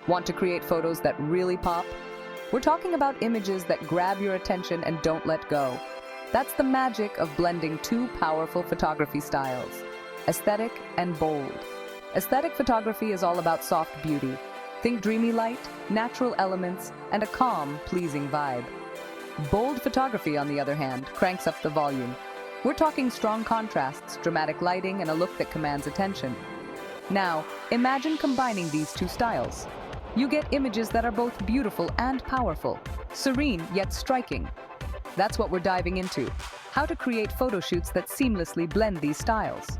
Want to create photos that really pop? We're talking about images that grab your attention and don't let go. That's the magic of blending two powerful photography styles, aesthetic and bold. Aesthetic photography is all about soft beauty. Think dreamy light, natural elements, and a calm, pleasing vibe. Bold photography, on the other hand, cranks up the volume. We're talking strong contrasts, dramatic lighting, and a look that commands attention. Now, imagine combining these two styles. You get images that are both beautiful and powerful, serene yet striking. That's what we're diving into, how to create photo shoots that seamlessly blend these styles.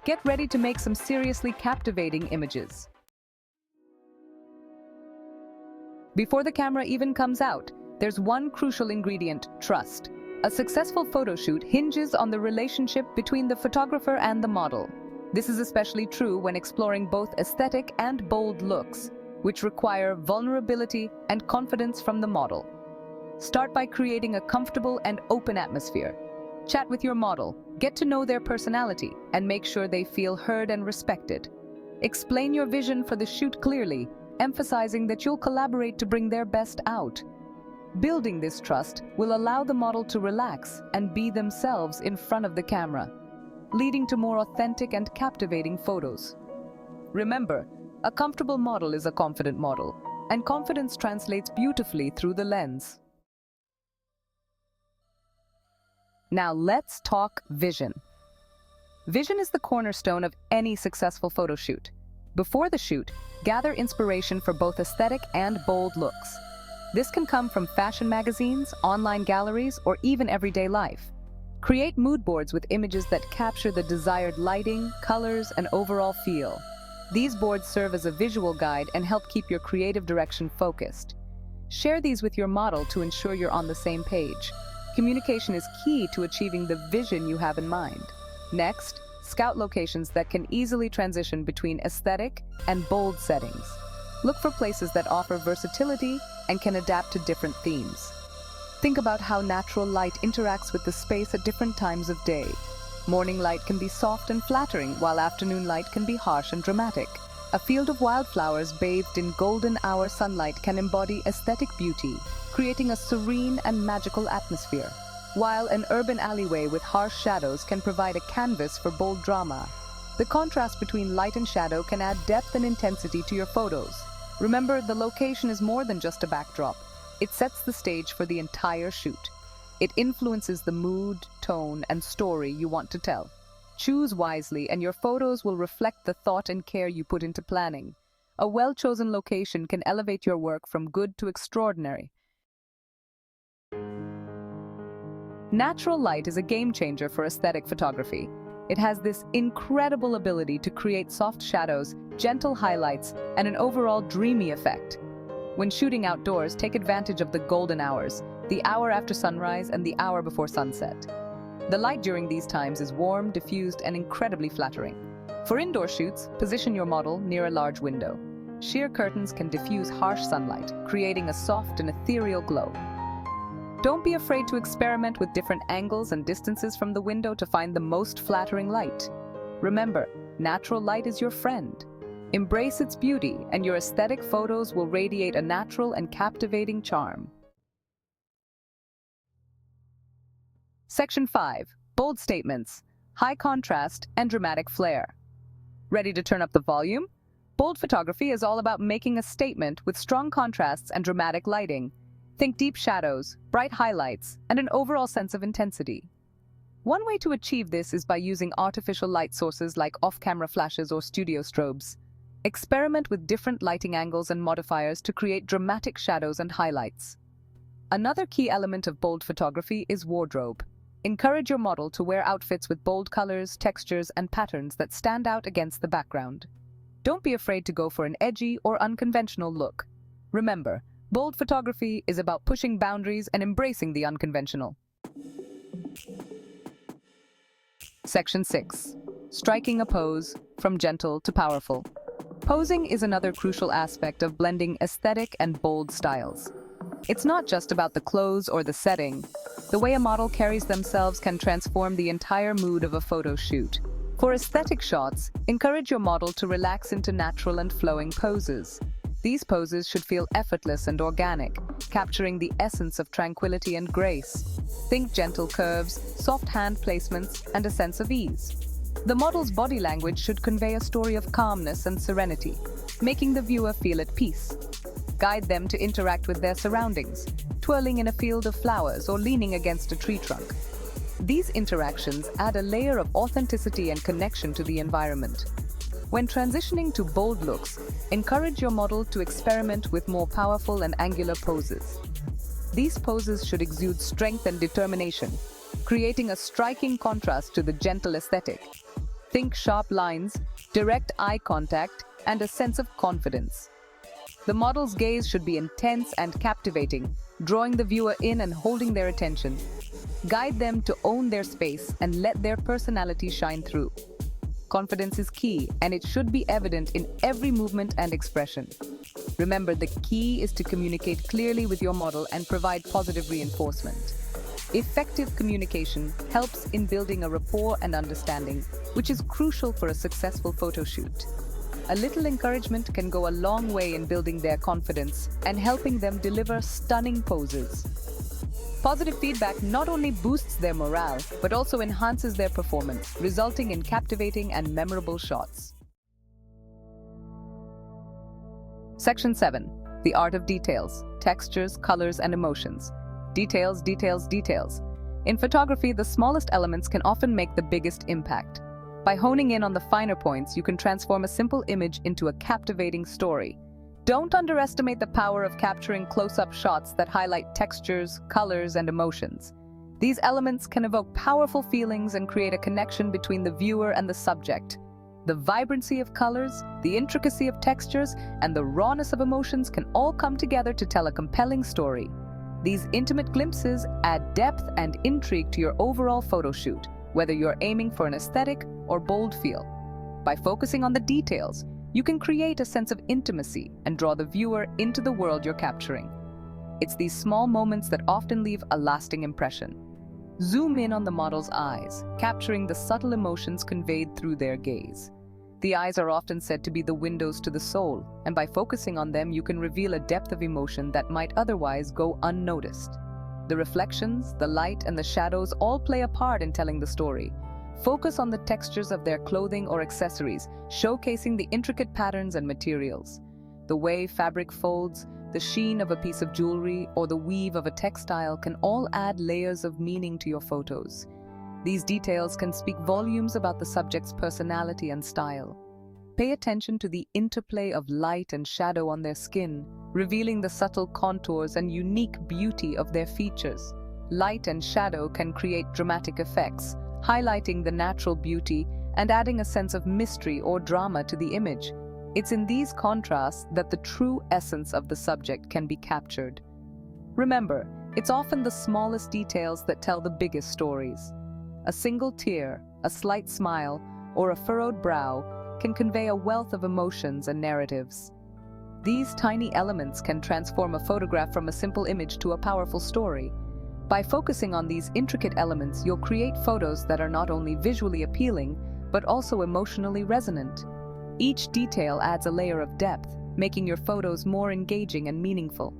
Get ready to make some seriously captivating images. Before the camera even comes out, there's one crucial ingredient: trust. A successful photo shoot hinges on the relationship between the photographer and the model. This is especially true when exploring both aesthetic and bold looks, which require vulnerability and confidence from the model. Start by creating a comfortable and open atmosphere. Chat with your model, get to know their personality, and make sure they feel heard and respected. Explain your vision for the shoot clearly, emphasizing that you'll collaborate to bring their best out. Building this trust will allow the model to relax and be themselves in front of the camera, leading to more authentic and captivating photos. Remember, a comfortable model is a confident model, and confidence translates beautifully through the lens. Now let's talk vision. Vision is the cornerstone of any successful photo shoot. Before the shoot, gather inspiration for both aesthetic and bold looks. This can come from fashion magazines, online galleries, or even everyday life. Create mood boards with images that capture the desired lighting, colors, and overall feel. These boards serve as a visual guide and help keep your creative direction focused. Share these with your model to ensure you're on the same page. Communication is key to achieving the vision you have in mind. Next, scout locations that can easily transition between aesthetic and bold settings. Look for places that offer versatility and can adapt to different themes. Think about how natural light interacts with the space at different times of day. Morning light can be soft and flattering, while afternoon light can be harsh and dramatic. A field of wildflowers bathed in golden hour sunlight can embody aesthetic beauty, creating a serene and magical atmosphere, while an urban alleyway with harsh shadows can provide a canvas for bold drama. The contrast between light and shadow can add depth and intensity to your photos. Remember, the location is more than just a backdrop. It sets the stage for the entire shoot. It influences the mood, tone, and story you want to tell. Choose wisely, and your photos will reflect the thought and care you put into planning. A well-chosen location can elevate your work from good to extraordinary. Natural light is a game-changer for aesthetic photography. It has this incredible ability to create soft shadows, gentle highlights, and an overall dreamy effect. When shooting outdoors, take advantage of the golden hours, the hour after sunrise and the hour before sunset. The light during these times is warm, diffused, and incredibly flattering. For indoor shoots, position your model near a large window. Sheer curtains can diffuse harsh sunlight, creating a soft and ethereal glow. Don't be afraid to experiment with different angles and distances from the window to find the most flattering light. Remember, natural light is your friend. Embrace its beauty, and your aesthetic photos will radiate a natural and captivating charm. Section 5. Bold statements, high contrast, and dramatic flair. Ready to turn up the volume? Bold photography is all about making a statement with strong contrasts and dramatic lighting. Think deep shadows, bright highlights, and an overall sense of intensity. One way to achieve this is by using artificial light sources like off-camera flashes or studio strobes. Experiment with different lighting angles and modifiers to create dramatic shadows and highlights. Another key element of bold photography is wardrobe. Encourage your model to wear outfits with bold colors, textures, and patterns that stand out against the background. Don't be afraid to go for an edgy or unconventional look. Remember, bold photography is about pushing boundaries and embracing the unconventional. Section 6. Striking a pose, from gentle to powerful. Posing is another crucial aspect of blending aesthetic and bold styles. It's not just about the clothes or the setting. The way a model carries themselves can transform the entire mood of a photo shoot. For aesthetic shots, encourage your model to relax into natural and flowing poses. These poses should feel effortless and organic, capturing the essence of tranquility and grace. Think gentle curves, soft hand placements, and a sense of ease. The model's body language should convey a story of calmness and serenity, making the viewer feel at peace. Guide them to interact with their surroundings, twirling in a field of flowers or leaning against a tree trunk. These interactions add a layer of authenticity and connection to the environment. When transitioning to bold looks, encourage your model to experiment with more powerful and angular poses. These poses should exude strength and determination, creating a striking contrast to the gentle aesthetic. Think sharp lines, direct eye contact, and a sense of confidence. The model's gaze should be intense and captivating, drawing the viewer in and holding their attention. Guide them to own their space and let their personality shine through. Confidence is key, and it should be evident in every movement and expression. Remember, the key is to communicate clearly with your model and provide positive reinforcement. Effective communication helps in building a rapport and understanding, which is crucial for a successful photo shoot. A little encouragement can go a long way in building their confidence and helping them deliver stunning poses. Positive feedback not only boosts their morale, but also enhances their performance, resulting in captivating and memorable shots. Section 7. The art of details, textures, colors, and emotions. Details, details, details. In photography, the smallest elements can often make the biggest impact. By honing in on the finer points, you can transform a simple image into a captivating story. Don't underestimate the power of capturing close-up shots that highlight textures, colors, and emotions. These elements can evoke powerful feelings and create a connection between the viewer and the subject. The vibrancy of colors, the intricacy of textures, and the rawness of emotions can all come together to tell a compelling story. These intimate glimpses add depth and intrigue to your overall photo shoot, whether you're aiming for an aesthetic or bold feel. By focusing on the details, you can create a sense of intimacy and draw the viewer into the world you're capturing. It's these small moments that often leave a lasting impression. Zoom in on the model's eyes, capturing the subtle emotions conveyed through their gaze. The eyes are often said to be the windows to the soul, and by focusing on them, you can reveal a depth of emotion that might otherwise go unnoticed. The reflections, the light, and the shadows all play a part in telling the story. Focus on the textures of their clothing or accessories, showcasing the intricate patterns and materials. The way fabric folds, the sheen of a piece of jewelry, or the weave of a textile can all add layers of meaning to your photos. These details can speak volumes about the subject's personality and style. Pay attention to the interplay of light and shadow on their skin, revealing the subtle contours and unique beauty of their features. Light and shadow can create dramatic effects, highlighting the natural beauty and adding a sense of mystery or drama to the image. It's in these contrasts that the true essence of the subject can be captured. Remember, it's often the smallest details that tell the biggest stories. A single tear, a slight smile, or a furrowed brow can convey a wealth of emotions and narratives. These tiny elements can transform a photograph from a simple image to a powerful story. By focusing on these intricate elements, you'll create photos that are not only visually appealing, but also emotionally resonant. Each detail adds a layer of depth, making your photos more engaging and meaningful.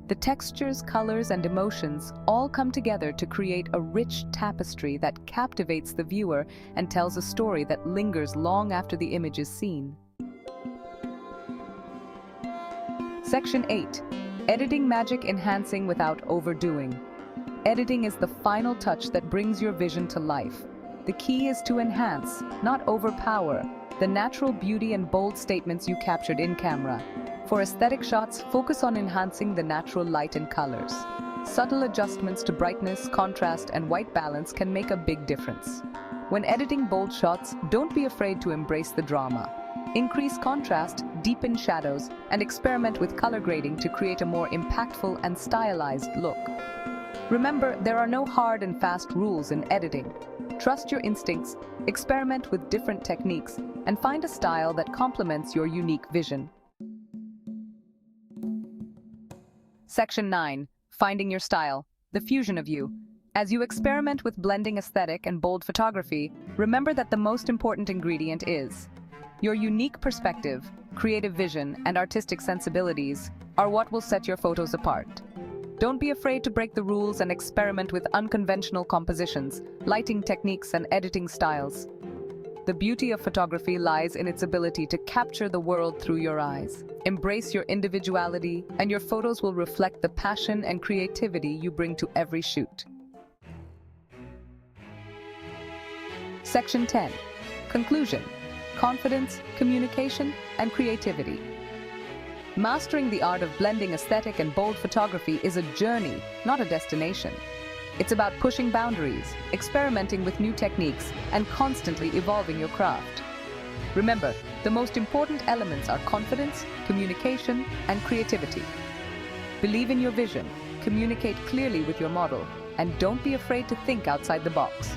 The textures, colors, and emotions all come together to create a rich tapestry that captivates the viewer and tells a story that lingers long after the image is seen. Section 8. Editing magic enhancing without overdoing. Editing is the final touch that brings your vision to life. The key is to enhance, not overpower, the natural beauty and bold statements you captured in camera. For aesthetic shots, focus on enhancing the natural light and colors. Subtle adjustments to brightness, contrast, and white balance can make a big difference. When editing bold shots, don't be afraid to embrace the drama. Increase contrast, deepen shadows, and experiment with color grading to create a more impactful and stylized look. Remember, there are no hard and fast rules in editing. Trust your instincts, experiment with different techniques, and find a style that complements your unique vision. Section 9. Finding your style, the fusion of you. As you experiment with blending aesthetic and bold photography, remember that the most important ingredient is Your unique perspective, creative vision, and artistic sensibilities are what will set your photos apart. Don't be afraid to break the rules and experiment with unconventional compositions, lighting techniques, and editing styles. The beauty of photography lies in its ability to capture the world through your eyes. Embrace your individuality, and your photos will reflect the passion and creativity you bring to every shoot. Section 10. Conclusion: confidence, communication, and creativity. Mastering the art of blending aesthetic and bold photography is a journey, not a destination. It's about pushing boundaries, experimenting with new techniques, and constantly evolving your craft. Remember, the most important elements are confidence, communication, and creativity. Believe in your vision, communicate clearly with your model, and don't be afraid to think outside the box.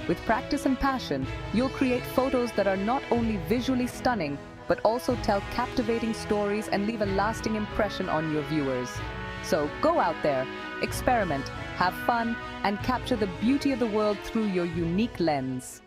With practice and passion, you'll create photos that are not only visually stunning, but also tell captivating stories and leave a lasting impression on your viewers. So go out there, experiment, have fun, and capture the beauty of the world through your unique lens.